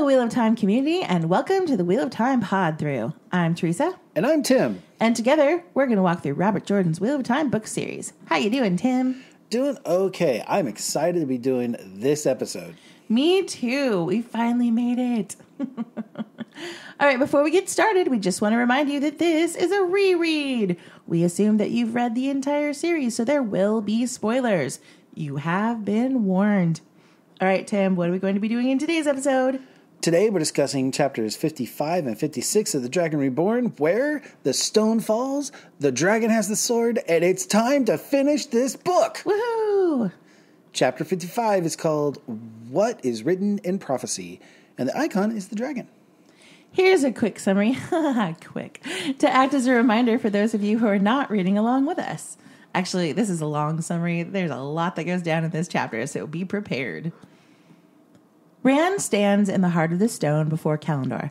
Wheel of Time community, and welcome to the Wheel of Time Pod-Thru. I'm Teresa. And I'm Tim. And together, we're going to walk through Robert Jordan's Wheel of Time book series. How you doing, Tim? Doing okay. I'm excited to be doing this episode. Me too. We finally made it. All right, before we get started, we just want to remind you that this is a reread. We assume that you've read the entire series, so there will be spoilers. You have been warned. All right, Tim, what are we going to be doing in today's episode? Today we're discussing chapters 55 and 56 of the Dragon Reborn, where the stone falls, the dragon has the sword, and it's time to finish this book. Woohoo! Chapter 55 is called What is Written in Prophecy, and the icon is the dragon. Here's a quick summary, quick, to act as a reminder for those of you who are not reading along with us. Actually, this is a long summary. There's a lot that goes down in this chapter, so be prepared. Rand stands in the heart of the stone before Kalendor.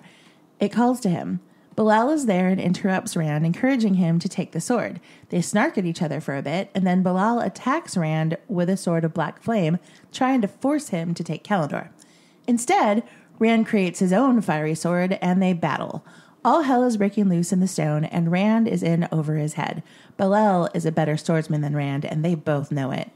It calls to him. Belial is there and interrupts Rand, encouraging him to take the sword. They snark at each other for a bit, and then Belial attacks Rand with a sword of black flame, trying to force him to take Kalendor. Instead, Rand creates his own fiery sword, and they battle. All hell is breaking loose in the stone, and Rand is in over his head. Belial is a better swordsman than Rand, and they both know it.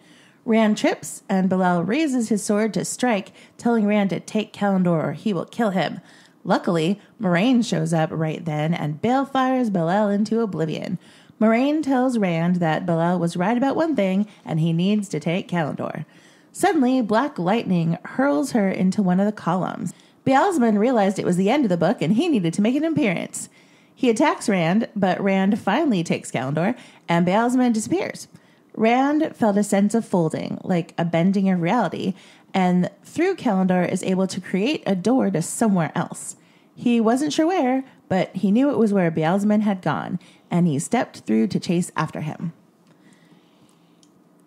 Rand trips, and Belial raises his sword to strike, telling Rand to take Kalendor or he will kill him. Luckily, Moraine shows up right then and balefires Belial into oblivion. Moraine tells Rand that Belial was right about one thing, and he needs to take Kalendor. Suddenly, black lightning hurls her into one of the columns. Beelzebub realized it was the end of the book, and he needed to make an appearance. He attacks Rand, but Rand finally takes Kalendor, and Beelzebub disappears. Rand felt a sense of folding, like a bending of reality, and through Kalendor is able to create a door to somewhere else. He wasn't sure where, but he knew it was where Beelzebub had gone, and he stepped through to chase after him.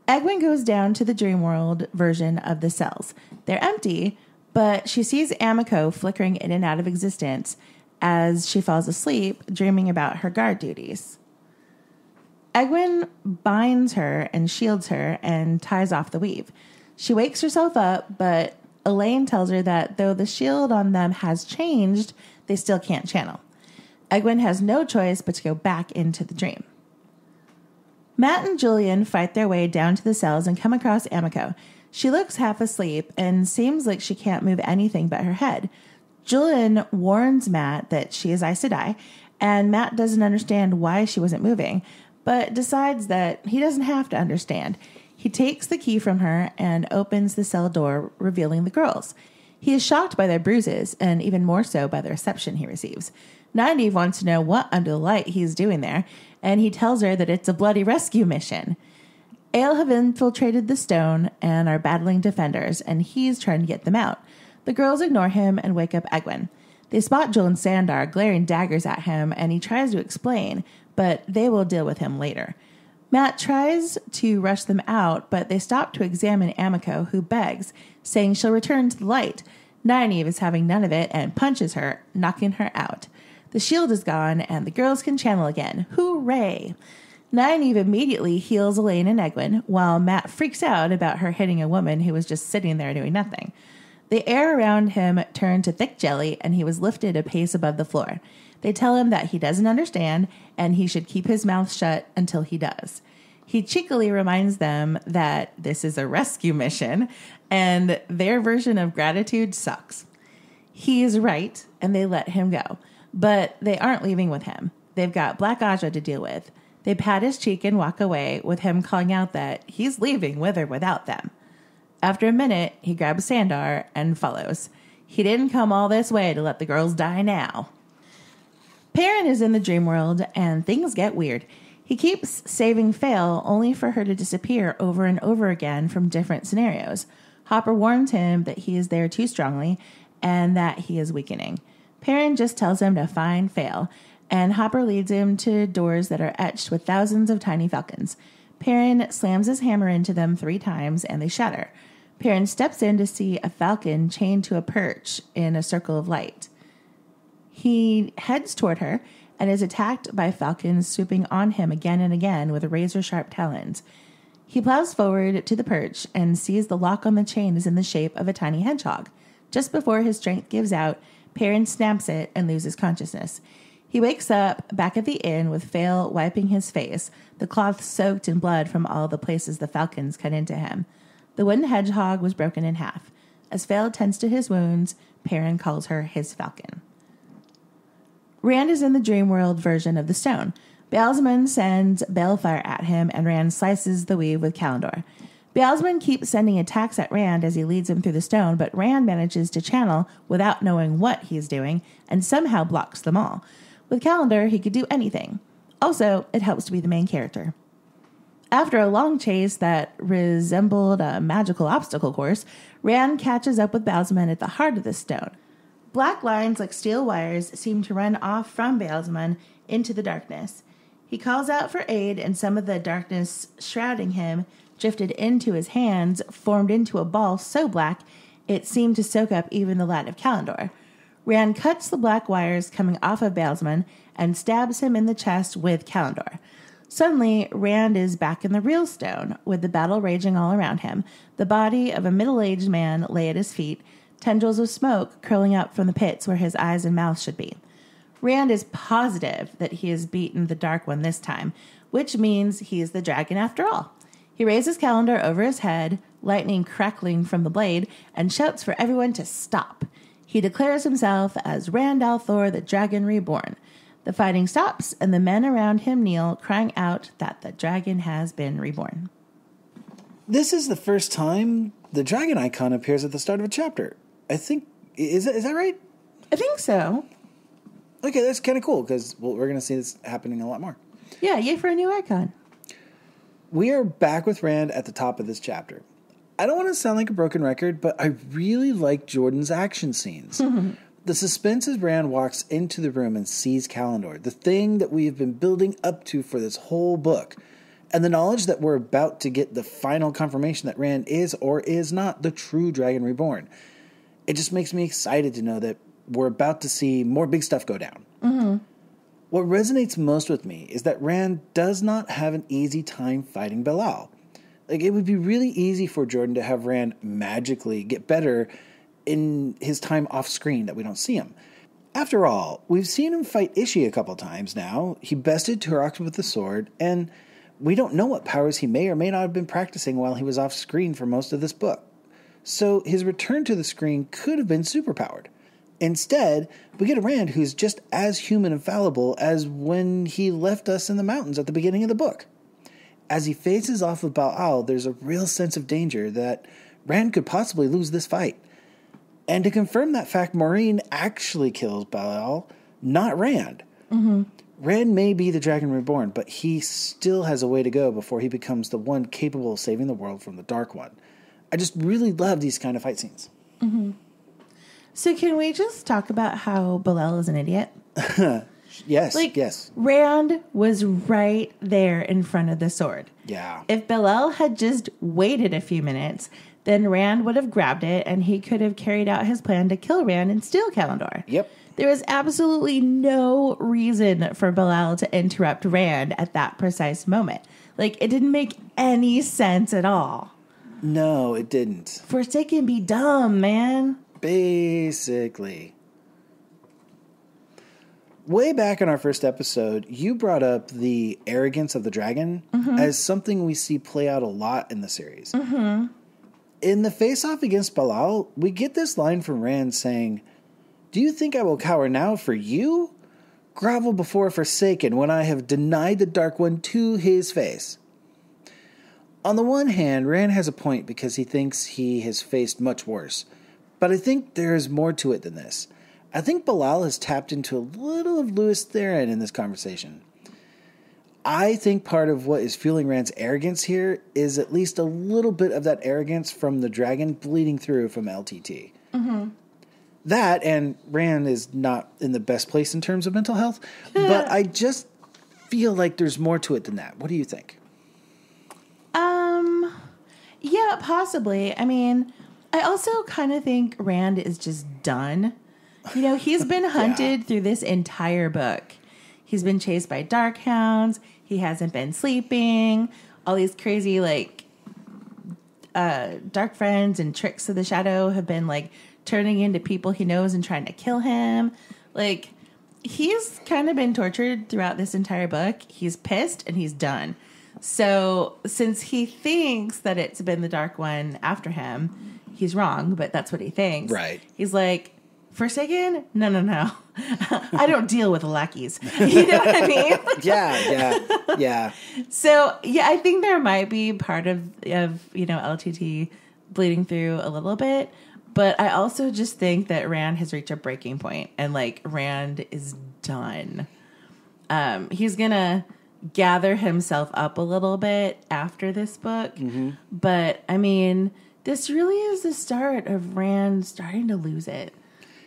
Egwene goes down to the Dreamworld version of the cells. They're empty, but she sees Amico flickering in and out of existence as she falls asleep, dreaming about her guard duties. Egwene binds her and shields her and ties off the weave. She wakes herself up, but Elaine tells her that though the shield on them has changed, they still can't channel. Egwene has no choice but to go back into the dream. Matt and Julian fight their way down to the cells and come across Amico. She looks half asleep and seems like she can't move anything but her head. Julian warns Matt that she is Aes Sedai, and Matt doesn't understand why she wasn't moving, but decides that he doesn't have to understand. He takes the key from her and opens the cell door, revealing the girls. He is shocked by their bruises, and even more so by the reception he receives. Nynaeve wants to know what under the light he's doing there, and he tells her that it's a bloody rescue mission. Ale have infiltrated the stone and are battling defenders, and he's trying to get them out. The girls ignore him and wake up Egwene. They spot Joel and Sandar glaring daggers at him, and he tries to explain, but they will deal with him later. Matt tries to rush them out, but they stop to examine Amico, who begs, saying she'll return to the light. Nynaeve is having none of it and punches her, knocking her out. The shield is gone, and the girls can channel again. Hooray! Nynaeve immediately heals Elaine and Egwene, while Matt freaks out about her hitting a woman who was just sitting there doing nothing. The air around him turned to thick jelly, and he was lifted a pace above the floor. They tell him that he doesn't understand, and he should keep his mouth shut until he does. He cheekily reminds them that this is a rescue mission, and their version of gratitude sucks. He is right, and they let him go. But they aren't leaving with him. They've got Black Aja to deal with. They pat his cheek and walk away, with him calling out that he's leaving with or without them. After a minute, he grabs Sandar and follows. He didn't come all this way to let the girls die now. Perrin is in the dream world, and things get weird. He keeps saving Fail, only for her to disappear over and over again from different scenarios. Hopper warns him that he is there too strongly, and that he is weakening. Perrin just tells him to find Fail, and Hopper leads him to doors that are etched with thousands of tiny falcons. Perrin slams his hammer into them 3 times, and they shatter. Perrin steps in to see a falcon chained to a perch in a circle of light. He heads toward her and is attacked by falcons swooping on him again and again with razor-sharp talons. He plows forward to the perch and sees the lock on the chain is in the shape of a tiny hedgehog. Just before his strength gives out, Perrin snaps it and loses consciousness. He wakes up back at the inn with Fail wiping his face, the cloth soaked in blood from all the places the falcons cut into him. The wooden hedgehog was broken in half. As Fail tends to his wounds, Perrin calls her his falcon. Rand is in the dream world version of the stone. Baalzamon sends balefire at him, and Rand slices the weave with Kalendor. Baalzamon keeps sending attacks at Rand as he leads him through the stone, but Rand manages to channel without knowing what he's doing and somehow blocks them all. With Kalendor, he could do anything. Also, it helps to be the main character. After a long chase that resembled a magical obstacle course, Rand catches up with Baalzamon at the heart of the stone. Black lines like steel wires seem to run off from Baalzamon into the darkness. He calls out for aid, and some of the darkness shrouding him drifted into his hands, formed into a ball so black it seemed to soak up even the light of Kalendor. Rand cuts the black wires coming off of Baalzamon and stabs him in the chest with Kalendor. Suddenly, Rand is back in the real stone, with the battle raging all around him. The body of a middle-aged man lay at his feet, tendrils of smoke curling up from the pits where his eyes and mouth should be. Rand is positive that he has beaten the Dark One this time, which means he is the dragon after all. He raises Kalendor over his head, lightning crackling from the blade, and shouts for everyone to stop. He declares himself as Rand al'Thor, the Dragon Reborn. The fighting stops, and the men around him kneel, crying out that the dragon has been reborn. This is the first time the dragon icon appears at the start of a chapter. I think, is that right? I think so. Okay, that's kind of cool, because we're going to see this happening a lot more. Yeah, yay for a new icon. We are back with Rand at the top of this chapter. I don't want to sound like a broken record, but I really like Jordan's action scenes. The suspense as Rand walks into the room and sees Kalendor, the thing that we have been building up to for this whole book, and the knowledge that we're about to get the final confirmation that Rand is or is not the true Dragon Reborn. It just makes me excited to know that we're about to see more big stuff go down. What resonates most with me is that Rand does not have an easy time fighting Belial. Like, it would be really easy for Jordan to have Rand magically get better in his time off screen that we don't see him. After all, we've seen him fight Ishii a couple times now. He bested Turok with the sword, and we don't know what powers he may or may not have been practicing while he was off screen for most of this book. So his return to the screen could have been superpowered. Instead, we get a Rand who's just as human and fallible as when he left us in the mountains at the beginning of the book. As he faces off with Belial, there's a real sense of danger that Rand could possibly lose this fight. And to confirm that fact, Maureen actually kills Belial, not Rand. Rand may be the Dragon Reborn, but he still has a way to go before he becomes the one capable of saving the world from the Dark One. I just really love these kind of fight scenes. So can we just talk about how Belial is an idiot? Yes, Like, yes. Rand was right there in front of the sword. Yeah. If Belial had just waited a few minutes, then Rand would have grabbed it and he could have carried out his plan to kill Rand and steal Kalendor. Yep. There was absolutely no reason for Belial to interrupt Rand at that precise moment. Like, it didn't make any sense at all. No, it didn't. Forsaken be dumb, man. Basically. Way back in our first episode, you brought up the arrogance of the dragon as something we see play out a lot in the series. In the face-off against Belial, we get this line from Rand saying, "Do you think I will cower now for you? Grovel before Forsaken when I have denied the Dark One to his face." On the one hand, Rand has a point because he thinks he has faced much worse. But I think there is more to it than this. I think Belial has tapped into a little of Louis Theron in this conversation. I think part of what is fueling Rand's arrogance here is at least a little bit of that arrogance from the dragon bleeding through from LTT. That, and Rand is not in the best place in terms of mental health, but I just feel like there's more to it than that. What do you think? Yeah, possibly. I mean, I also kind of think Rand is just done. You know, he's been hunted through this entire book. He's been chased by dark hounds. He hasn't been sleeping. All these crazy, like, dark friends and tricks of the shadow have been, like, turning into people he knows and trying to kill him. Like, he's kind of been tortured throughout this entire book. He's pissed and he's done. So since he thinks that it's been the Dark One after him, he's wrong, but that's what he thinks. Right. He's like, Forsaken? No. I don't deal with lackeys. You know what I mean? Yeah. So, yeah, I think there might be part of LTT bleeding through a little bit. But I also just think that Rand has reached a breaking point. And, like, Rand is done. He's going to gather himself up a little bit after this book. Mm-hmm. But, I mean, this really is the start of Rand starting to lose it.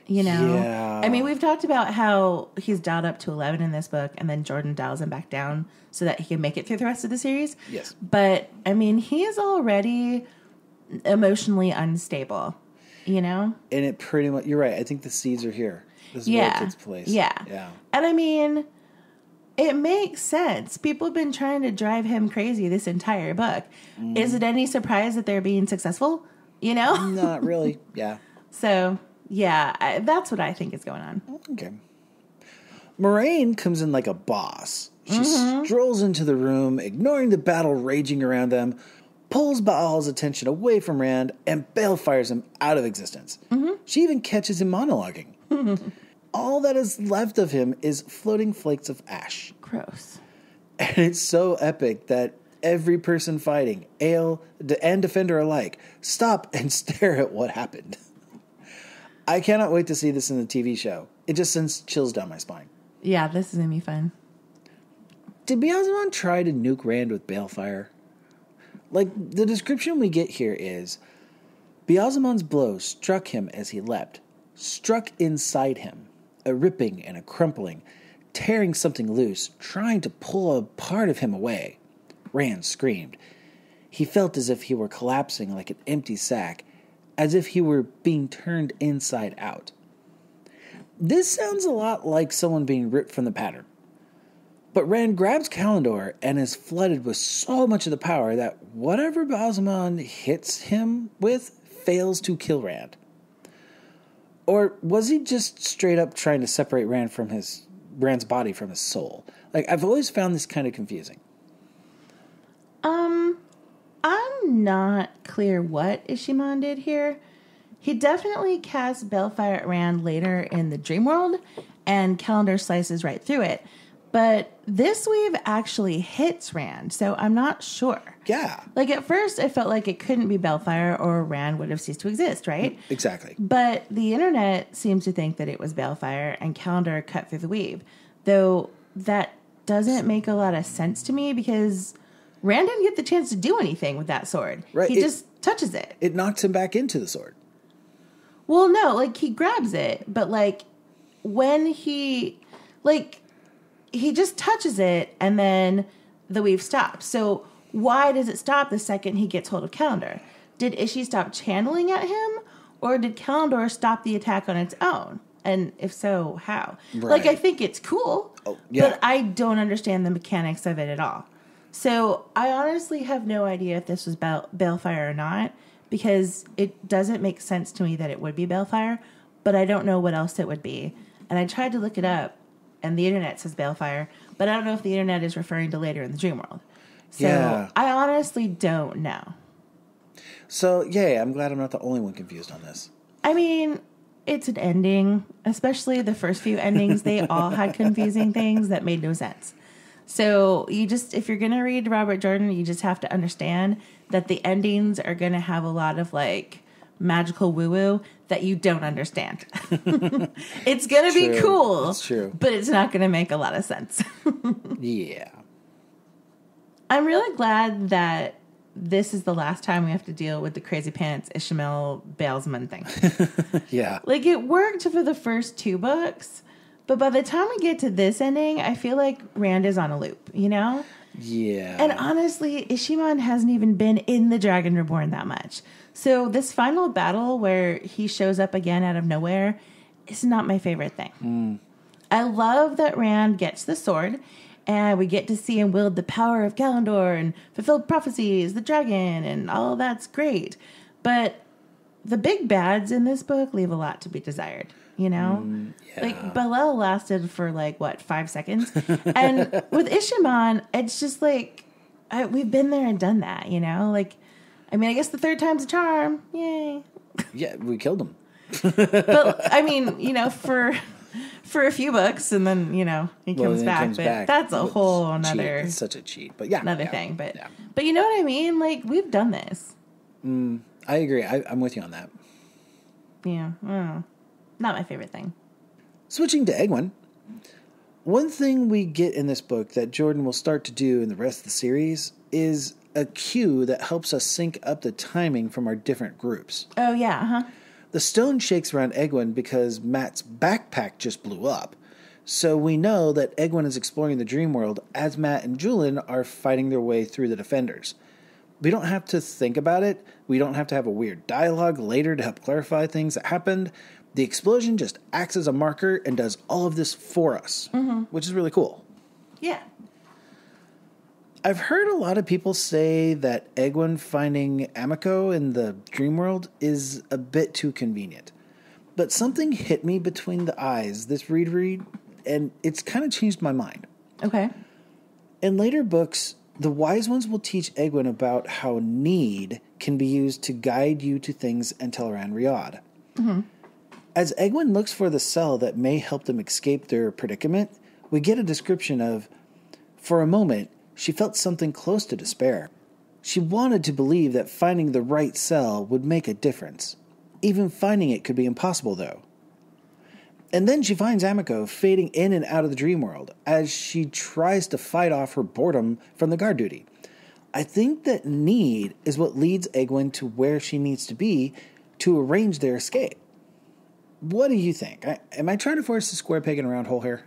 You know? Yeah. I mean, we've talked about how he's dialed up to 11 in this book, and then Jordan dials him back down so that he can make it through the rest of the series. Yes. But, I mean, he is already emotionally unstable, you know? And it pretty much, you're right. I think the seeds are here. This is where it takes place. Yeah. And I mean, it makes sense. People have been trying to drive him crazy this entire book. Mm. Is it any surprise that they're being successful? You know? Not really. Yeah. So... yeah, that's what I think is going on. Okay. Moraine comes in like a boss. She strolls into the room, ignoring the battle raging around them, pulls Baal's attention away from Rand, and balefires him out of existence. Mm-hmm. She even catches him monologuing. All that is left of him is floating flakes of ash. Gross. And it's so epic that every person fighting, Ale and Defender alike, stop and stare at what happened. I cannot wait to see this in the TV show. It just sends chills down my spine. Yeah, this is going to be fun. Did Beelzebub try to nuke Rand with balefire? Like, the description we get here is, Beelzebub's blow struck him as he leapt, struck inside him, a ripping and a crumpling, tearing something loose, trying to pull a part of him away. Rand screamed. He felt as if he were collapsing like an empty sack, as if he were being turned inside out. This sounds a lot like someone being ripped from the pattern. But Rand grabs Kalendor and is flooded with so much of the power that whatever Ba'alzamon hits him with fails to kill Rand. Or was he just straight up trying to separate Rand's body from his soul? Like, I've always found this kind of confusing. I'm not clear what Ishimon did here. He definitely cast Balefire at Rand later in the dream world, and Kalendor slices right through it. But this weave actually hits Rand, so I'm not sure. Yeah. Like, at first, it felt like it couldn't be Balefire or Rand would have ceased to exist, right? Exactly. But the internet seems to think that it was Balefire, and Kalendor cut through the weave. Though that doesn't make a lot of sense to me, because Rand didn't get the chance to do anything with that sword. Right. He just touches it. It knocks him back into the sword. Well, no, like, he grabs it, but, like, when he just touches it, and then the weave stops. So why does it stop the second he gets hold of Kalendor? Did Ishii stop channeling at him, or did Kalendor stop the attack on its own? And if so, how? Right. Like, I think it's cool, but I don't understand the mechanics of it at all. So I honestly have no idea if this was Balefire or not, because it doesn't make sense to me that it would be Balefire, but I don't know what else it would be. And I tried to look it up, and the internet says Balefire, but I don't know if the internet is referring to later in the dream world. So yeah. I honestly don't know. So, yeah, I'm glad I'm not the only one confused on this. I mean, it's an ending, especially the first few endings. They all had confusing things that made no sense. So if you're going to read Robert Jordan, you just have to understand that the endings are going to have a lot of, like, magical woo-woo that you don't understand. It's going to be cool. It's true. But it's not going to make a lot of sense. Yeah. I'm really glad that this is the last time we have to deal with the crazy pants Ishmael Balesman thing. Yeah. Like, it worked for the first 2 books, but by the time we get to this ending, I feel like Rand is on a loop, you know? Yeah. And honestly, Ishimon hasn't even been in the Dragon Reborn that much. So this final battle where he shows up again out of nowhere is not my favorite thing. Mm. I love that Rand gets the sword, and we get to see him wield the power of Kalendor and fulfilled prophecies, the dragon, and all that's great. But the big bads in this book leave a lot to be desired. You know, like Belial lasted for 5 seconds, and with Ishamon, it's just we've been there and done that. You know, I guess the third time's a charm. Yay! Yeah, we killed him. But for a few books, and then he comes back. That's a whole another. It's such a cheat, but another thing. But you know what I mean? We've done this. I agree. I'm with you on that. Yeah. I don't know. Not my favorite thing. Switching to Egwene. One thing we get in this book that Jordan will start to do in the rest of the series is a cue that helps us sync up the timing from our different groups. Oh, yeah. Uh-huh. The stone shakes around Egwene because Matt's backpack just blew up. So we know that Egwene is exploring the dream world as Matt and Julian are fighting their way through the defenders. We don't have to think about it. We don't have to have a weird dialogue later to help clarify things that happened. The explosion just acts as a marker and does all of this for us, which is really cool. Yeah. I've heard a lot of people say that Egwene finding Amiko in the dream world is a bit too convenient. But something hit me between the eyes this reread, and it's kind of changed my mind. Okay. In later books, the wise ones will teach Egwene about how need can be used to guide you to things in Teleran Riyadh. Mm-hmm. As Egwene looks for the cell that may help them escape their predicament, we get a description of, for a moment, she felt something close to despair. She wanted to believe that finding the right cell would make a difference. Even finding it could be impossible, though. And then she finds Amiko fading in and out of the dream world as she tries to fight off her boredom from the guard duty. I think that need is what leads Egwene to where she needs to be to arrange their escape. What do you think? Am I trying to force a square peg in a round hole here?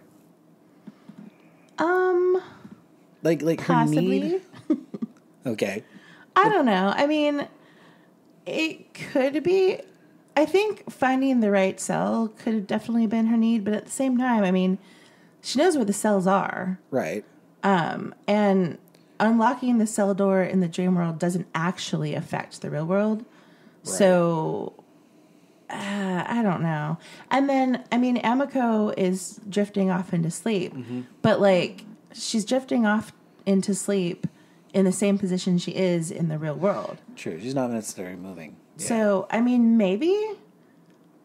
Like possibly. Her need? Okay. I don't know. I mean, it could be. I think finding the right cell could have definitely been her need, but at the same time, I mean, she knows where the cells are. Right. And unlocking the cell door in the dream world doesn't actually affect the real world. Right. So I don't know. And then, I mean, Amiko is drifting off into sleep, but she's drifting off into sleep in the same position she is in the real world. True. She's not necessarily moving. Yeah. So, I mean, maybe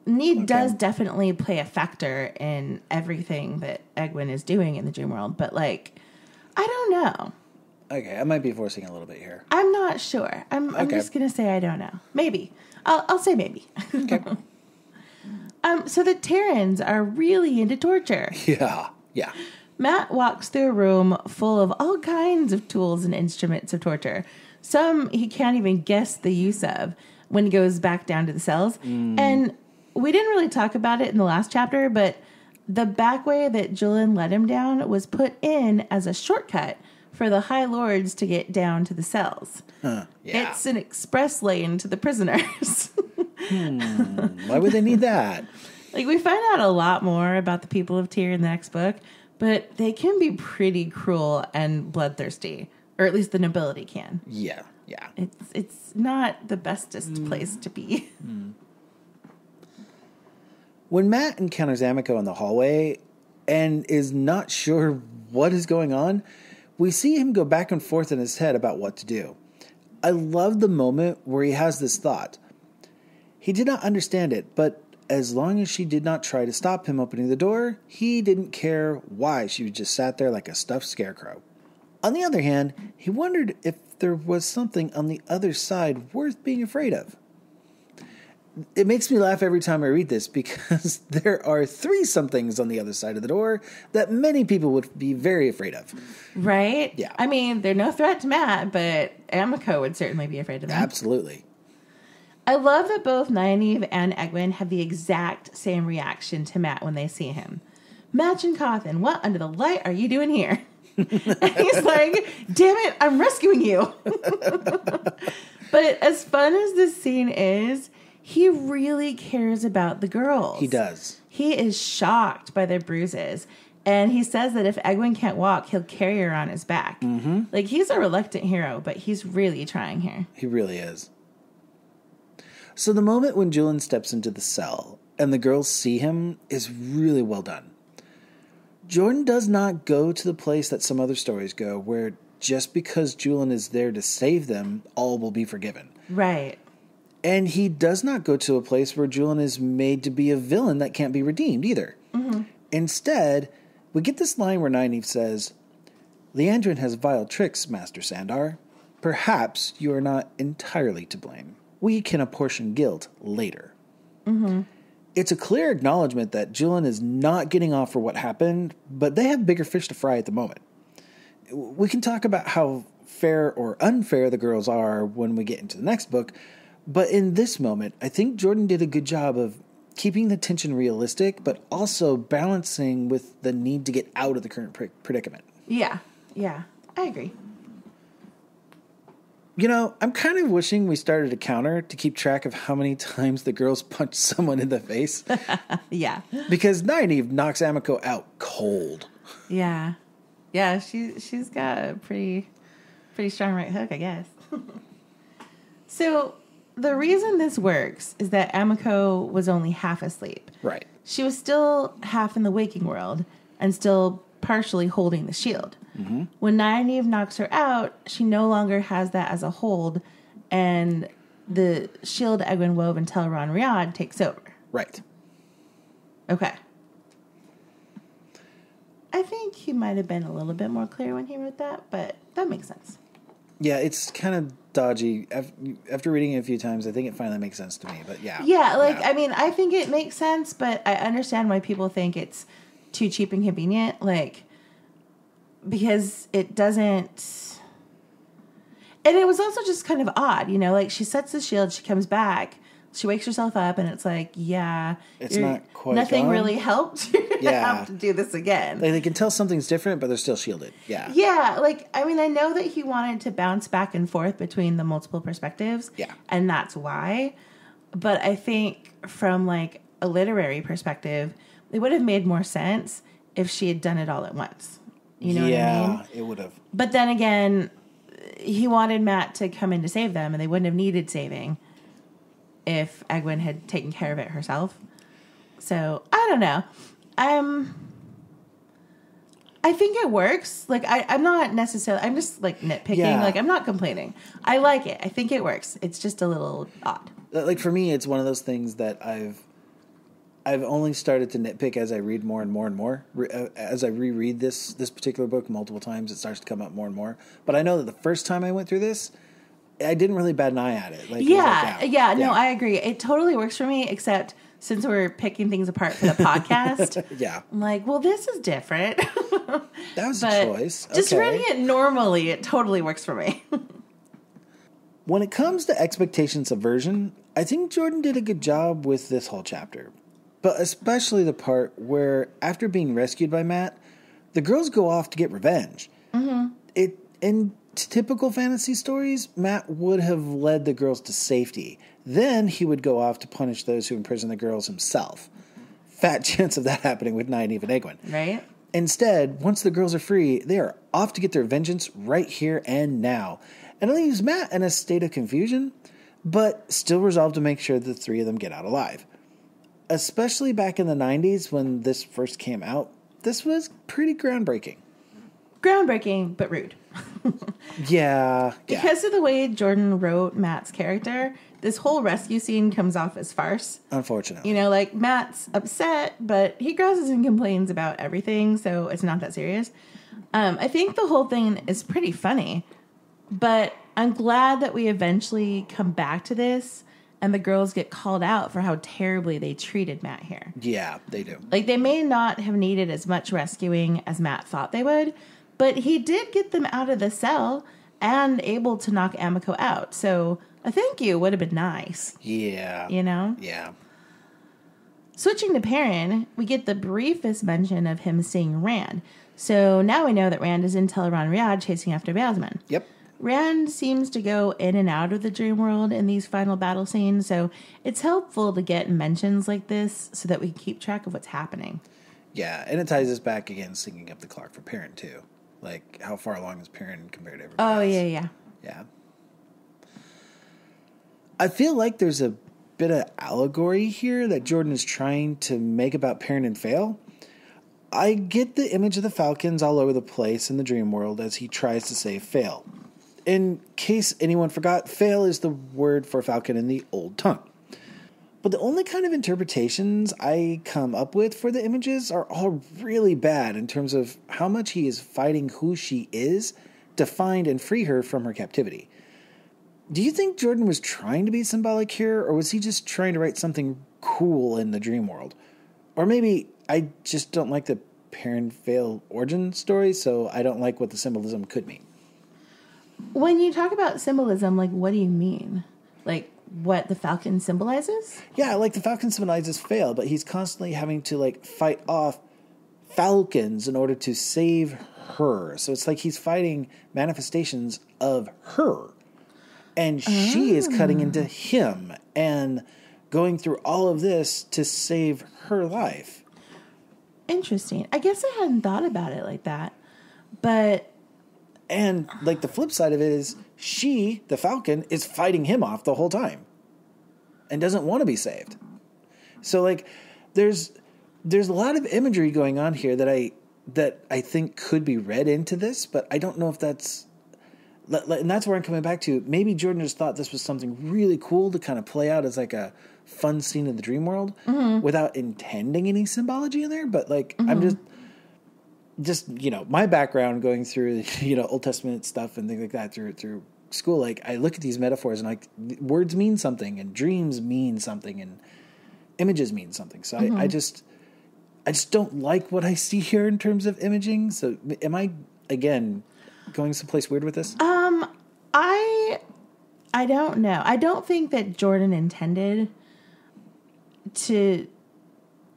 need does definitely play a factor in everything that Egwene is doing in the dream world, but I don't know. Okay, I might be forcing a little bit here. I'm not sure. I'm just gonna say I don't know. Maybe. I'll say maybe. Okay. So the Terrans are really into torture. Yeah. Matt walks through a room full of all kinds of tools and instruments of torture. Some he can't even guess the use of when he goes back down to the cells. And we didn't really talk about it in the last chapter, but the back way that Julian led him down was put in as a shortcut for the High Lords to get down to the cells. Yeah. It's an express lane to the prisoners. Why would they need that? We find out a lot more about the people of Tyr in the next book, but they can be pretty cruel and bloodthirsty, or at least the nobility can. Yeah. It's not the bestest place to be. When Matt encounters Amiko in the hallway and is not sure what is going on, we see him go back and forth in his head about what to do. I love the moment where he has this thought. He did not understand it, but as long as she did not try to stop him opening the door, he didn't care why she just sat there like a stuffed scarecrow. On the other hand, he wondered if there was something on the other side worth being afraid of. It makes me laugh every time I read this because there are 3 somethings on the other side of the door that many people would be very afraid of. Right? Yeah. I mean, they're no threat to Matt, but Amiko would certainly be afraid of them. Absolutely. I love that both Nynaeve and Egwene have the exact same reaction to Matt when they see him. Machin Cawthon, what under the light are you doing here? And he's like, damn it, I'm rescuing you. But as fun as this scene is, he really cares about the girls. He does. He is shocked by their bruises. And he says that if Egwene can't walk, he'll carry her on his back. He's a reluctant hero, but he's really trying here. He really is. So the moment when Julian steps into the cell and the girls see him is really well done. Jordan does not go to the place that some other stories go, where just because Julian is there to save them, all will be forgiven. Right. And he does not go to a place where Julian is made to be a villain that can't be redeemed either. Mm-hmm. Instead, we get this line where Nynaeve says, "Leandrin has vile tricks, Master Sandar. Perhaps you are not entirely to blame. We can apportion guilt later." Mm-hmm. It's a clear acknowledgement that Julian is not getting off for what happened, but they have bigger fish to fry at the moment. We can talk about how fair or unfair the girls are when we get into the next book, but in this moment, I think Jordan did a good job of keeping the tension realistic, but also balancing with the need to get out of the current predicament. Yeah, I agree. You know, I'm kind of wishing we started a counter to keep track of how many times the girls punch someone in the face. Yeah. Because Nynaeve knocks Amiko out cold. Yeah. Yeah, she's got a pretty strong right hook, I guess. So, the reason this works is that Amiko was only half asleep. Right. She was still half in the waking world and still partially holding the shield. Mm-hmm. When Nynaeve knocks her out, she no longer has that as a hold, and the shield Egwene wove in Teleron Riad takes over. Right. Okay. I think he might have been a little bit more clear when he wrote that, but that makes sense. Yeah, it's kind of dodgy. After reading it a few times, I think it finally makes sense to me, but yeah. Yeah, I mean, I think it makes sense, but I understand why people think it's too cheap and convenient, because it doesn't... And it was also just kind of odd, she sets the shield, she comes back, she wakes herself up, and it's it's not quite nothing gone. Really helped have to do this again. They can tell something's different, but they're still shielded. Yeah. Yeah, I know that he wanted to bounce back and forth between the multiple perspectives. Yeah. And that's why. But I think from, a literary perspective, it would have made more sense if she had done it all at once. You know what I mean? Yeah, it would have. But then again, he wanted Matt to come in to save them, and they wouldn't have needed saving if Egwene had taken care of it herself. So, I don't know. I think it works. I'm not necessarily... I'm just, nitpicking. Yeah. I'm not complaining. I like it. I think it works. It's just a little odd. For me, it's one of those things that I've only started to nitpick as I read more and more and more. As I reread this particular book multiple times, it starts to come up more and more. But I know that the first time I went through this, I didn't really bat an eye at it. No, I agree. It totally works for me, except since we're picking things apart for the podcast. Yeah. I'm like, well, this is different. That was a choice. Just reading it normally, it totally works for me. When it comes to expectation subversion, I think Jordan did a good job with this whole chapter. But especially the part where, after being rescued by Matt, the girls go off to get revenge. Mm-hmm. In typical fantasy stories, Matt would have led the girls to safety. Then he would go off to punish those who imprisoned the girls himself. Fat chance of that happening with Nynaeve and Egwene. Right. Instead, once the girls are free, they are off to get their vengeance right here and now. And it leaves Matt in a state of confusion, but still resolved to make sure the three of them get out alive. Especially back in the 90s when this first came out, this was pretty groundbreaking. Groundbreaking, but rude. Yeah. Because of the way Jordan wrote Matt's character, this whole rescue scene comes off as farce. Unfortunately. Matt's upset, but he grouses and complains about everything, so it's not that serious. I think the whole thing is pretty funny, but I'm glad that we eventually come back to this and the girls get called out for how terribly they treated Matt here. Yeah, they do. They may not have needed as much rescuing as Matt thought they would, but he did get them out of the cell and able to knock Amiko out. So a thank you would have been nice. Yeah. Yeah. Switching to Perrin, we get the briefest mention of him seeing Rand. So now we know that Rand is in Teleron Riad chasing after Balsman. Yep. Rand seems to go in and out of the dream world in these final battle scenes, so it's helpful to get mentions like this so that we can keep track of what's happening. Yeah, and it ties us back again, syncing up the clock for Perrin, too. How far along is Perrin compared to everybody else? Yeah. Yeah. I feel like there's a bit of allegory here that Jordan is trying to make about Perrin and Fail. I get the image of the falcons all over the place in the dream world as he tries to save Fail. In case anyone forgot, Fail is the word for falcon in the old tongue. But the only kind of interpretations I come up with for the images are all really bad in terms of how much he is fighting who she is to find and free her from her captivity. Do you think Jordan was trying to be symbolic here, or was he just trying to write something cool in the dream world? Or maybe I just don't like the Perrin Fail origin story, so I don't like what the symbolism could mean. When you talk about symbolism, like, what do you mean? Like, what the falcon symbolizes? Yeah, like the falcon symbolizes Fail, but he's constantly having to, like, fight off falcons in order to save her. So it's like he's fighting manifestations of her. And she is cutting into him and going through all of this to save her life. Interesting. I guess I hadn't thought about it like that. But... And, like, the flip side of it is she, the falcon, is fighting him off the whole time. And doesn't want to be saved. So, like, there's a lot of imagery going on here that I think could be read into this, but I don't know if that's... And that's where I'm coming back to. Maybe Jordan just thought this was something really cool to kind of play out as like a fun scene in the dream world without intending any symbology in there. But like, I'm just, you know, my background going through, you know, Old Testament stuff and things like that through school. Like, I look at these metaphors and like words mean something and dreams mean something and images mean something. So I just don't like what I see here in terms of imaging. So am I, again, going someplace weird with this? I don't know. I don't think that Jordan intended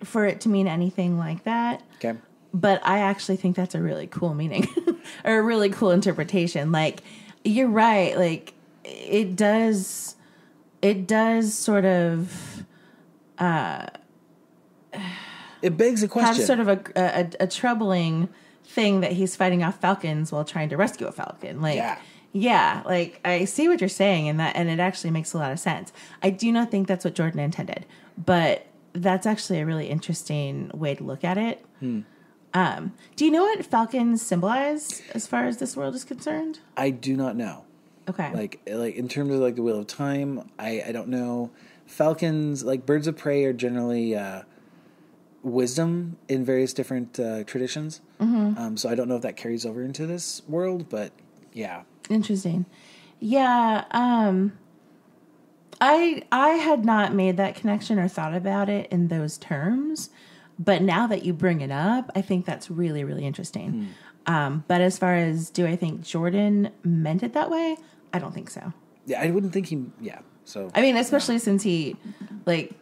for it to mean anything like that. Okay. But I actually think that's a really cool meaning or a really cool interpretation. Like, you're right. Like, it does sort of, it begs a question. Have sort of a troubling thing that he's fighting off falcons while trying to rescue a falcon. Like, yeah, like, I see what you're saying, and it actually makes a lot of sense. I do not think that's what Jordan intended, but that's actually a really interesting way to look at it. Do you know what falcons symbolize as far as this world is concerned? I do not know. Okay. Like in terms of like the Wheel of Time, I don't know. Falcons, like birds of prey, are generally wisdom in various different traditions. So I don't know if that carries over into this world, but yeah. Interesting. Yeah. I had not made that connection or thought about it in those terms, but now that you bring it up, I think that's really, really interesting. But as far as, do I think Jordan meant it that way? I don't think so. Yeah, I wouldn't think he, so. I mean, especially since he, like,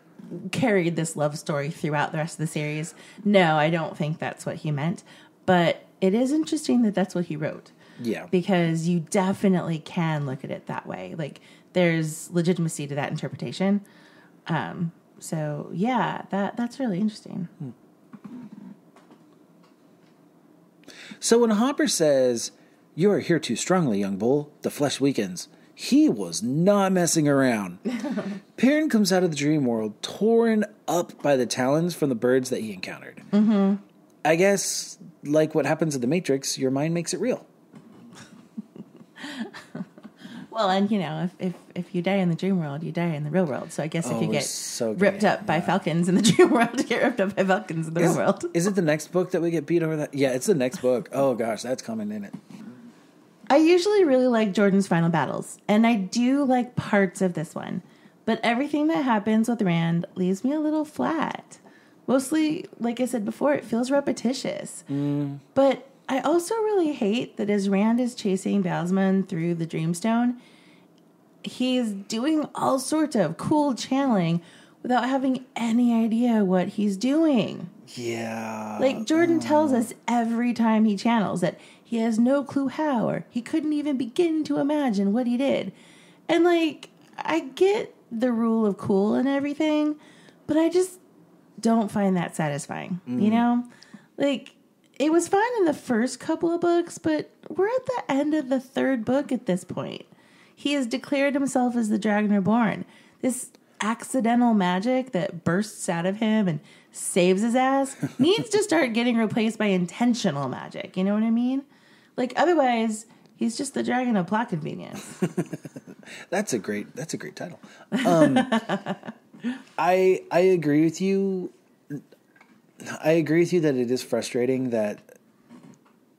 carried this love story throughout the rest of the series. No, I don't think that's what he meant. But it is interesting that that's what he wrote. Yeah. Because you definitely can look at it that way. Like, there's legitimacy to that interpretation. So, yeah, that's really interesting. So when Hopper says, "You are here too strongly, young bull. The flesh weakens," he was not messing around. Perrin comes out of the dream world torn up by the talons from the birds that he encountered. I guess, like what happens in the Matrix, your mind makes it real. Well, and you know, if you die in the dream world, you die in the real world. So I guess if you get ripped up by falcons in the dream world, you get ripped up by falcons in the real world. Is it the next book that we get beat over that? Yeah, it's the next book. Oh gosh, that's coming in it. I usually really like Jordan's final battles, and I do like parts of this one. But everything that happens with Rand leaves me a little flat. Mostly, like I said before, it feels repetitious. But I also really hate that as Rand is chasing Basman through the Dreamstone, he's doing all sorts of cool channeling without having any idea what he's doing. Yeah. Like, Jordan tells us every time he channels that he has no clue how, or he couldn't even begin to imagine what he did. And, like, I get the rule of cool and everything, but I just don't find that satisfying, you know? Like, it was fine in the first couple of books, but we're at the end of the third book at this point. He has declared himself as the Dragon Reborn. This accidental magic that bursts out of him and saves his ass needs to start getting replaced by intentional magic. You know what I mean? Like, otherwise, he's just the dragon of plot convenience. That's a great title. I agree with you. I agree with you that it is frustrating that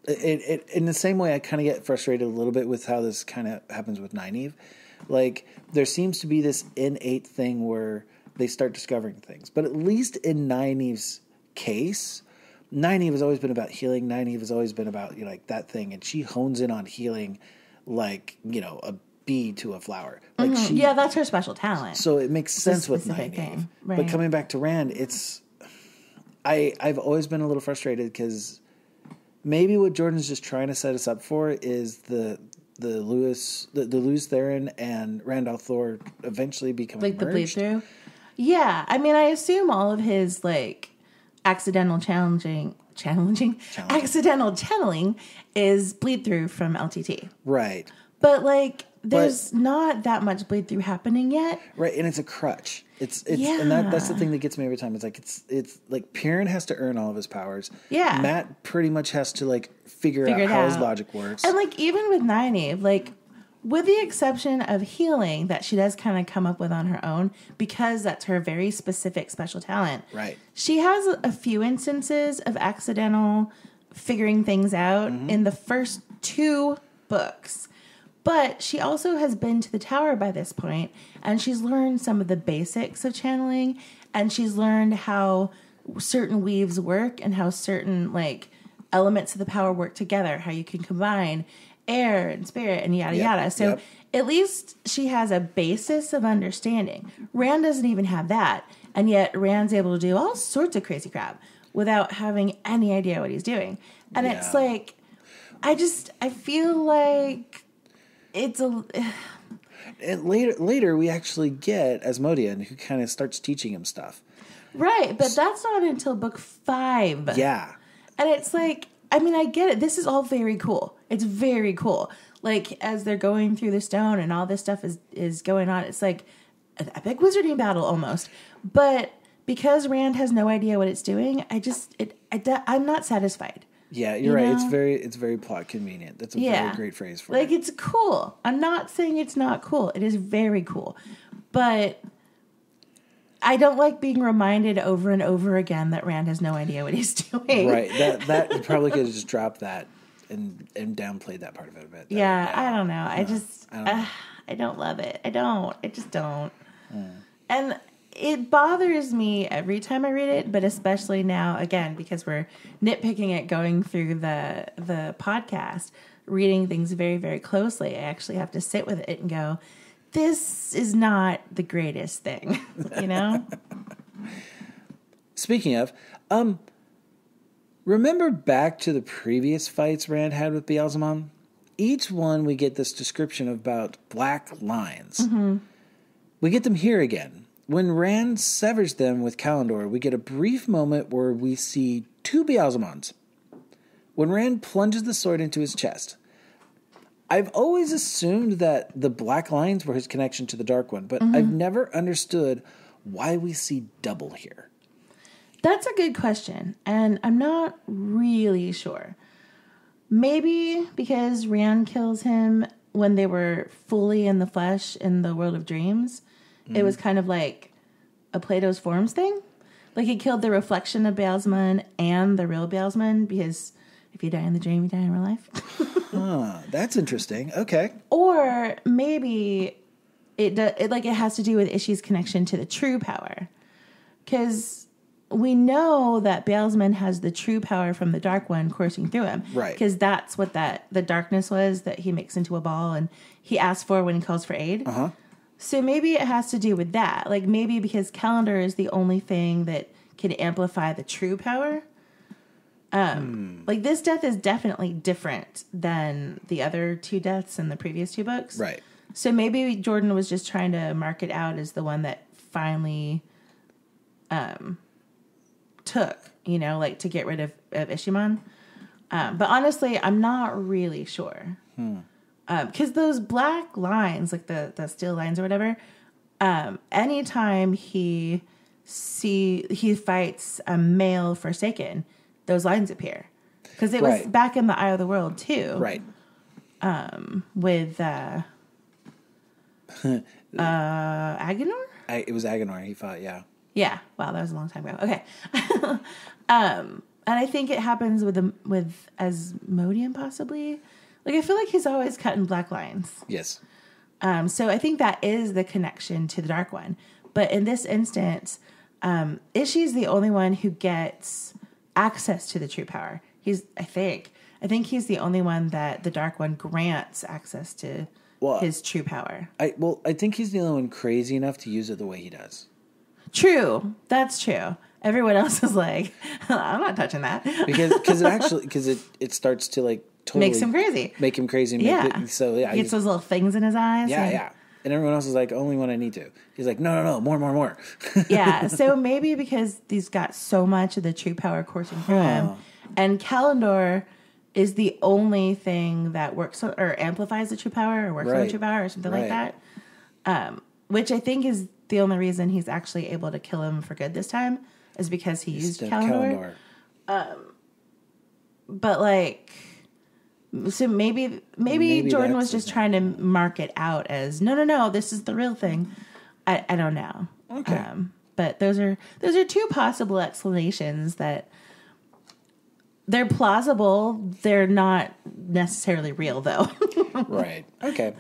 it in the same way I kind of get frustrated a little bit with how this kind of happens with Nynaeve. Like, there seems to be this innate thing where they start discovering things. But at least in Nynaeve's case, Nynaeve has always been about healing. Nynaeve has always been about, you know, like that thing. And she hones in on healing like, you know, a bee to a flower. Like yeah, that's her special talent. So it makes sense with Nynaeve. Right. But coming back to Rand, I've always been a little frustrated because maybe what Jordan's just trying to set us up for is the Lewis Theron and Rand al'Thor eventually becoming like merged. The bleed through. Yeah, I mean, I assume all of his like accidental accidental channeling is bleed through from LTT. Right. But like, there's not that much bleed through happening yet. Right, and it's a crutch. It's and that's the thing that gets me every time. It's like Perrin has to earn all of his powers. Yeah. Matt pretty much has to like figure out how his logic works. And like even with Nynaeve, like with the exception of healing that she does kind of come up with on her own because that's her very specific special talent. Right. She has a few instances of accidental figuring things out in the first 2 books. But she also has been to the tower by this point, and she's learned some of the basics of channeling, and she's learned how certain weaves work and how certain like elements of the power work together, how you can combine air and spirit and yada yada. So at least she has a basis of understanding. Rand doesn't even have that, and yet Rand's able to do all sorts of crazy crap without having any idea what he's doing. And it's like, I feel like it's a... And later we actually get Asmodean, who kind of starts teaching him stuff. Right, but that's not until book 5. Yeah. And it's like, I mean, I get it. This is all very cool. It's very cool. Like, as they're going through the stone and all this stuff is going on, it's like an epic wizarding battle almost. But because Rand has no idea what it's doing, I'm not satisfied. Yeah, you're right. It's very plot convenient. That's a very great phrase for it. Like, it's cool. I'm not saying it's not cool. It is very cool. But I don't like being reminded over and over again that Rand has no idea what he's doing. Right. That you probably could have just dropped that and downplayed that part of it a bit. I don't know. I don't love it. I just don't. And it bothers me every time I read it, but especially now, again, because we're nitpicking it going through the podcast, reading things very, very closely. I actually have to sit with it and go, this is not the greatest thing, you know? Speaking of, remember back to the previous fights Rand had with Beelzemon? Each one we get this description about black lines. Mm-hmm. We get them here again. When Rand severs them with Kalendor, we get a brief moment where we see 2 Beelzemons. When Rand plunges the sword into his chest, I've always assumed that the black lines were his connection to the Dark One, but I've never understood why we see double here. That's a good question, and I'm not really sure. Maybe because Rand kills him when they were fully in the flesh in the world of dreams. It was kind of like a Plato's Forms thing. Like, he killed the reflection of Beelzemon and the real Beelzemon, because if you die in the dream, you die in real life. That's interesting. Okay. Or maybe it has to do with Ishi's connection to the true power. Because we know that Beelzemon has the true power from the Dark One coursing through him. Right. Because that's what the darkness was that he makes into a ball and he asks for when he calls for aid. Uh-huh. So maybe it has to do with that. Like, maybe because Kalendor is the only thing that can amplify the true power. Like, this death is definitely different than the other 2 deaths in the previous 2 books. Right. So maybe Jordan was just trying to mark it out as the one that finally took, like, to get rid of Ishimon. But honestly, I'm not really sure. Because those black lines, like the steel lines or whatever, Anytime he fights a male Forsaken, those lines appear. Because it was back in the Eye of the World, too. Right. With Agenor? It was Agenor he fought, yeah. Yeah. Wow, that was a long time ago. Okay. And I think it happens with Asmodean, possibly. Like, I feel like he's always cutting black lines. Yes. So I think that is the connection to the Dark One. But in this instance, Ishi's the only one who gets access to the true power. I think he's the only one that the Dark One grants access to his true power. I think he's the only one crazy enough to use it the way he does. True. That's true. Everyone else is like, I'm not touching that. because it starts to like totally makes him crazy. Make him crazy. He gets those little things in his eyes. Yeah. And everyone else is like, only when I need to. He's like, no, more. Yeah. So maybe because he's got so much of the true power coursing through him, and Kalendor is the only thing that works or amplifies the true power or works on the true power or something like that. Which I think is the only reason he's actually able to kill him for good this time is because he used Kalendor. But like, so maybe Jordan was just trying to mark it out as no, this is the real thing. I don't know. Okay. But those are two possible explanations that they're plausible. They're not necessarily real, though. Right. Okay.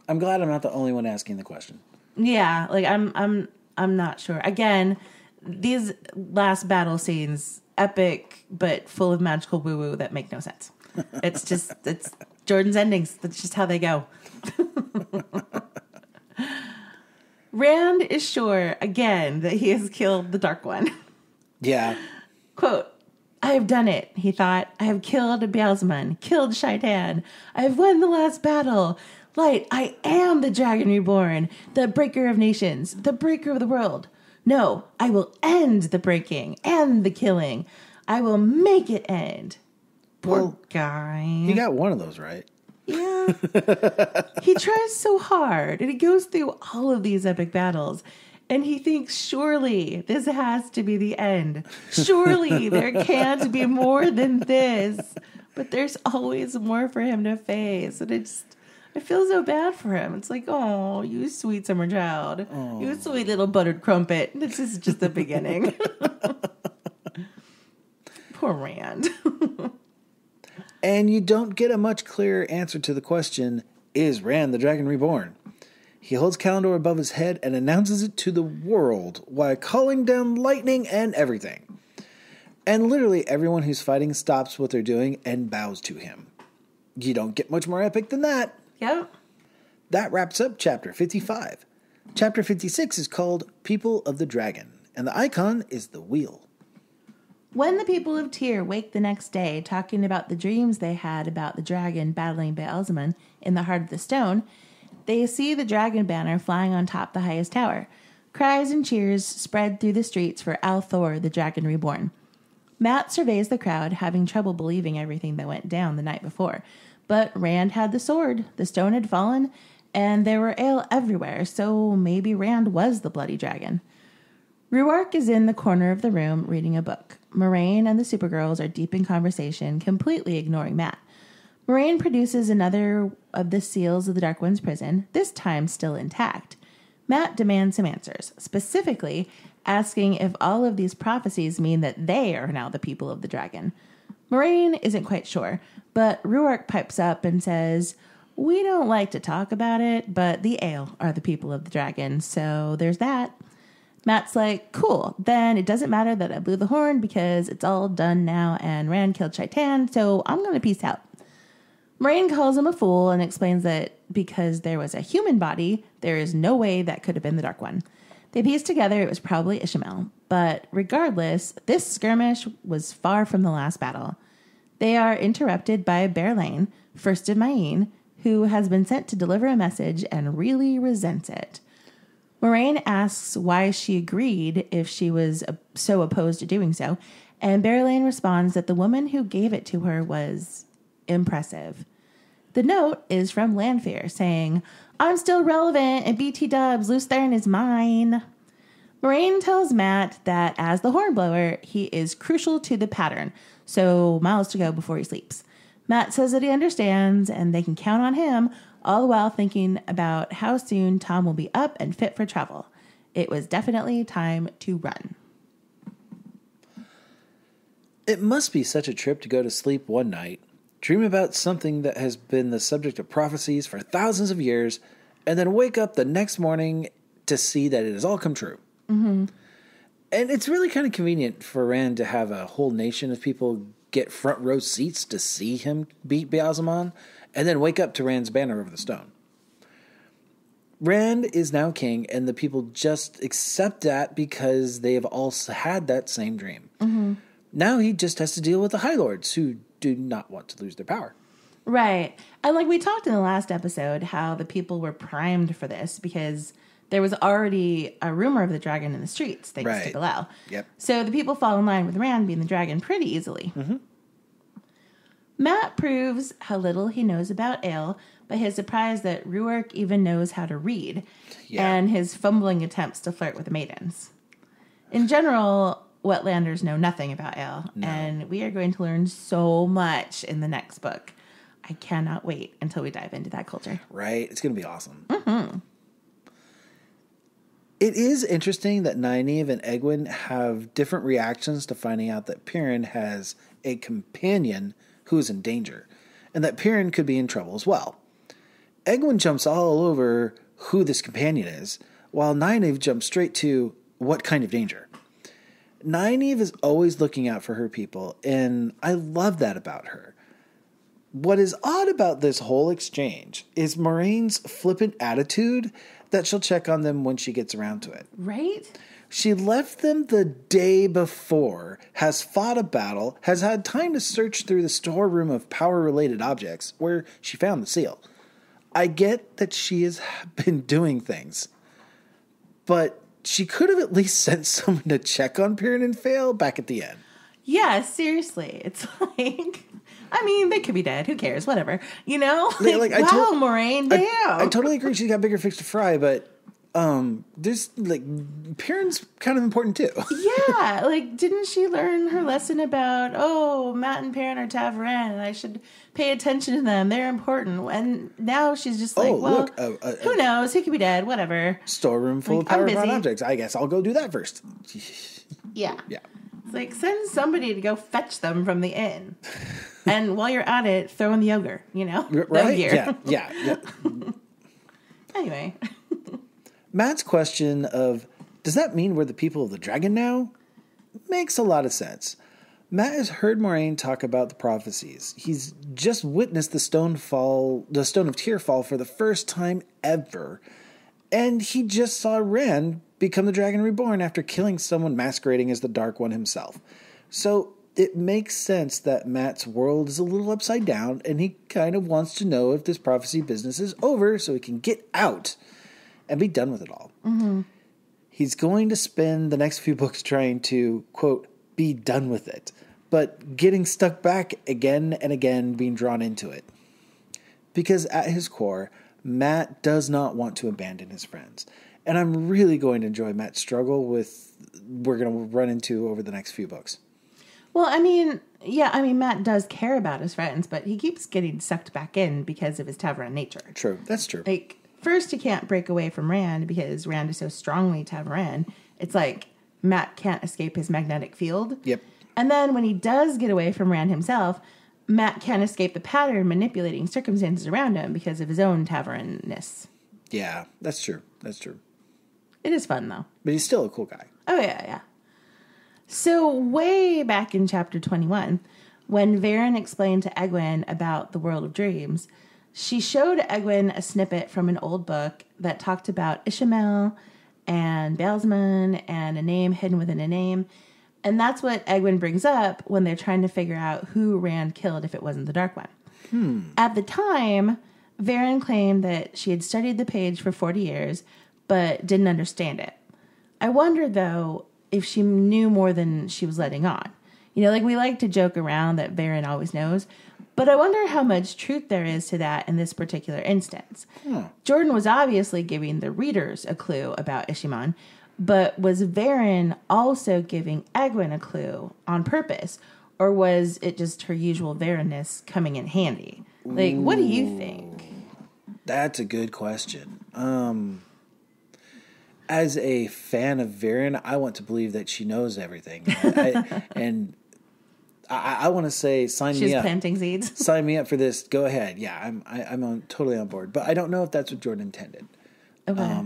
I'm glad I'm not the only one asking the question. Yeah, like I'm not sure. Again, these last battle scenes, epic but full of magical woo-woo that make no sense. It's Jordan's endings. That's just how they go. Rand is sure again that he has killed the Dark One. Yeah. Quote, I have done it, he thought. I have killed Beelzebub, killed Shaitan. I have won the last battle. Light, I am the Dragon Reborn, the breaker of nations, the breaker of the world. No, I will end the breaking and the killing. I will make it end. Poor guy. He got one of those right. Yeah. He tries so hard, and he goes through all of these epic battles. And he thinks, surely this has to be the end. Surely there can't be more than this. But there's always more for him to face. And I feel so bad for him. It's like, oh, you sweet summer child. Oh. You sweet little buttered crumpet. This is just the beginning. Poor Rand. And you don't get a much clearer answer to the question, is Rand the Dragon Reborn? He holds Kalendor above his head and announces it to the world while calling down lightning and everything. And literally everyone who's fighting stops what they're doing and bows to him. You don't get much more epic than that. Yep. That wraps up Chapter 55. Chapter 56 is called People of the Dragon, and the icon is the wheel. When the people of Tyr wake the next day talking about the dreams they had about the dragon battling Beelzebub in the heart of the stone, they see the dragon banner flying on top the highest tower. Cries and cheers spread through the streets for Althor, the Dragon Reborn. Matt surveys the crowd, having trouble believing everything that went down the night before. But Rand had the sword, the stone had fallen, and there were ale everywhere, so maybe Rand was the bloody dragon. Ruark is in the corner of the room reading a book. Moraine and the Supergirls are deep in conversation, completely ignoring Matt. Moraine produces another of the seals of the Dark One's prison, this time still intact. Matt demands some answers, specifically asking if all of these prophecies mean that they are now the people of the dragon. Moraine isn't quite sure, but Ruark pipes up and says, we don't like to talk about it, but the Ale are the people of the dragon, so there's that. Matt's like, cool, then it doesn't matter that I blew the horn because it's all done now and Rand killed Shaitan, so I'm going to peace out. Moraine calls him a fool and explains that because there was a human body, there is no way that could have been the Dark One. They piece together it was probably Ishmael, but regardless, this skirmish was far from the last battle. They are interrupted by Berlain, first of Mayene, who has been sent to deliver a message and really resents it. Moraine asks why she agreed if she was so opposed to doing so, and Berlain responds that the woman who gave it to her was impressive. The note is from Lanfear saying, I'm still relevant and BT Dubs, Lucerne is mine. Moraine tells Matt that as the hornblower, he is crucial to the pattern, so miles to go before he sleeps. Matt says that he understands and they can count on him, all the while thinking about how soon Tom will be up and fit for travel. It was definitely time to run. It must be such a trip to go to sleep one night, dream about something that has been the subject of prophecies for thousands of years, and then wake up the next morning to see that it has all come true. Mm-hmm. And it's really kind of convenient for Rand to have a whole nation of people get front row seats to see him beat Beelzemon, and then wake up to Rand's banner over the stone. Rand is now king, and the people just accept that because they have also had that same dream. Mm-hmm. Now he just has to deal with the High Lords, who do not want to lose their power. Right. And like we talked in the last episode, how the people were primed for this because there was already a rumor of the dragon in the streets, thanks to Galal. Yep. So the people fall in line with Rand being the dragon pretty easily. Mm-hmm. Matt proves how little he knows about Ale by his surprise that Ruark even knows how to read, and his fumbling attempts to flirt with the maidens. In general, Wetlanders know nothing about Ale, and we are going to learn so much in the next book. I cannot wait until we dive into that culture. Right? It's going to be awesome. Mm-hmm. It is interesting that Nynaeve and Egwene have different reactions to finding out that Perrin has a companion who is in danger, and that Perrin could be in trouble as well. Egwene jumps all over who this companion is, while Nynaeve jumps straight to what kind of danger. Nynaeve is always looking out for her people, and I love that about her. What is odd about this whole exchange is Moraine's flippant attitude that she'll check on them when she gets around to it. Right? She left them the day before, has fought a battle, has had time to search through the storeroom of power-related objects where she found the seal. I get that she has been doing things, but she could have at least sent someone to check on Perrin and Fail back at the end. Yeah, seriously. It's like, I mean, they could be dead. Who cares? Whatever. You know? Like, wow, Moraine, damn. I totally agree she's got bigger fish to fry, but there's, like, Perrin's kind of important, too. Yeah, like, didn't she learn her lesson about, Matt and Perrin are Tavaran, and I should pay attention to them. They're important. And now she's just like, look, who knows? He could be dead. Whatever. Storeroom full of power-bound objects. I guess I'll go do that first. Yeah. It's like, send somebody to go fetch them from the inn. And while you're at it, throw in the ogre, you know? Right? Yeah. Anyway. Matt's question of, does that mean we're the people of the dragon now? Makes a lot of sense. Matt has heard Moraine talk about the prophecies. He's just witnessed the stone of Tyr fall for the first time ever. And he just saw Rand become the Dragon Reborn after killing someone masquerading as the Dark One himself. So it makes sense that Matt's world is a little upside down, and he kind of wants to know if this prophecy business is over so he can get out and be done with it all. Mm-hmm. He's going to spend the next few books trying to, quote, be done with it, but getting stuck back again and again, being drawn into it. Because at his core, Matt does not want to abandon his friends. And I'm really going to enjoy Matt's struggle we're going to run into over the next few books. Well, Matt does care about his friends, but he keeps getting sucked back in because of his Tavaran nature. True, that's true. Like, first he can't break away from Rand because Rand is so strongly Tavaran. It's like Matt can't escape his magnetic field. Yep. And then when he does get away from Rand himself, Matt can't escape the pattern manipulating circumstances around him because of his own Tavaranness. Yeah, that's true. It is fun, though. But he's still a cool guy. Oh, yeah. So way back in chapter 21, when Varen explained to Egwene about the world of dreams, she showed Egwene a snippet from an old book that talked about Ishamael and Beelzemon and a name hidden within a name. And that's what Egwene brings up when they're trying to figure out who Rand killed if it wasn't the Dark One. At the time, Varen claimed that she had studied the page for 40 years, but didn't understand it. I wonder, though, if she knew more than she was letting on. You know, like, we like to joke around that Varen always knows, But I wonder how much truth there is to that in this particular instance. Jordan was obviously giving the readers a clue about Ishimon, but was Varen also giving Egwene a clue on purpose? Or was it just her usual Varenness coming in handy? Like, what do you think? That's a good question. As a fan of Varen, I want to believe that she knows everything. I want to say, sign me up. She's planting seeds. Sign me up for this. Go ahead. Yeah, I'm totally on board. But I don't know if that's what Jordan intended. Okay.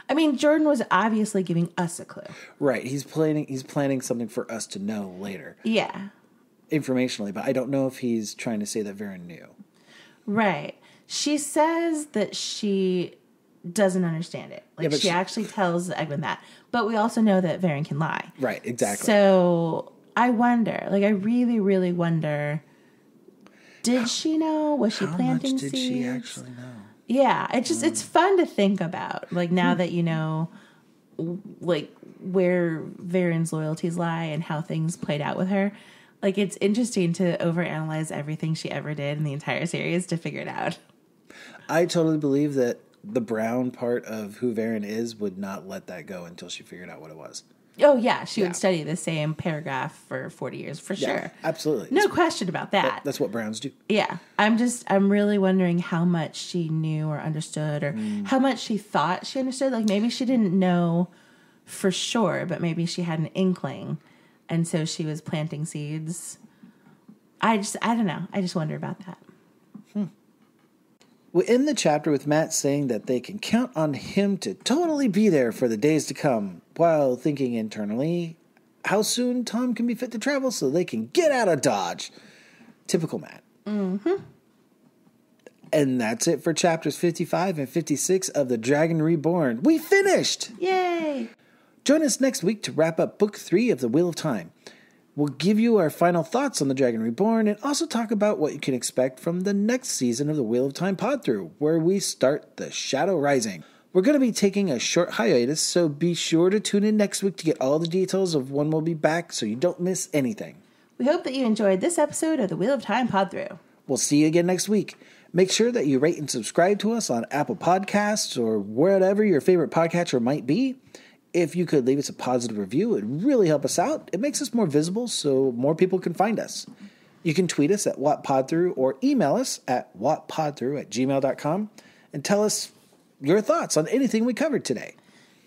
I mean, Jordan was obviously giving us a clue. Right. He's planning something for us to know later. Yeah. Informationally, but I don't know if he's trying to say that Varen knew. Right. She says that she doesn't understand it. Like, she actually tells Egwene that. But we also know that Varen can lie. Right, exactly. So I wonder, like, I really, really wonder, did she know? Was she planting seeds? How much did she actually know? Yeah, it's fun to think about. Like, now that you know, like, where Varen's loyalties lie and how things played out with her. Like, it's interesting to overanalyze everything she ever did in the entire series to figure it out. I totally believe that the brown part of who Varen is would not let that go until she figured out what it was. Oh, yeah. She would study the same paragraph for 40 years, for sure. Absolutely. No question about that. That's what browns do. Yeah. I'm really wondering how much she knew or understood, or how much she thought she understood. Like, maybe she didn't know for sure, but maybe she had an inkling. And so she was planting seeds. I don't know. I just wonder about that. We'll end the chapter with Matt saying that they can count on him to totally be there for the days to come, while thinking internally how soon Tom can be fit to travel so they can get out of Dodge. Typical Matt. Mm-hmm. And that's it for chapters 55 and 56 of The Dragon Reborn. We finished! Yay! Join us next week to wrap up Book 3 of The Wheel of Time. We'll give you our final thoughts on The Dragon Reborn and also talk about what you can expect from the next season of the Wheel of Time Pod-Thru, where we start The Shadow Rising. We're going to be taking a short hiatus, so be sure to tune in next week to get all the details of when we'll be back so you don't miss anything. We hope that you enjoyed this episode of the Wheel of Time Pod-Thru. We'll see you again next week. Make sure that you rate and subscribe to us on Apple Podcasts or wherever your favorite podcatcher might be. If you could leave us a positive review, it would really help us out. It makes us more visible so more people can find us. You can tweet us at WhatPodThru or email us at whatpodthru@gmail.com and tell us your thoughts on anything we covered today.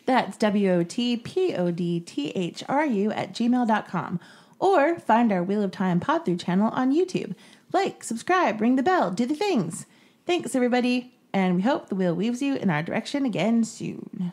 That's WOTPODTHRU@gmail.com. Or find our Wheel of Time Pod-Thru channel on YouTube. Like, subscribe, ring the bell, do the things. Thanks, everybody. And we hope the wheel weaves you in our direction again soon.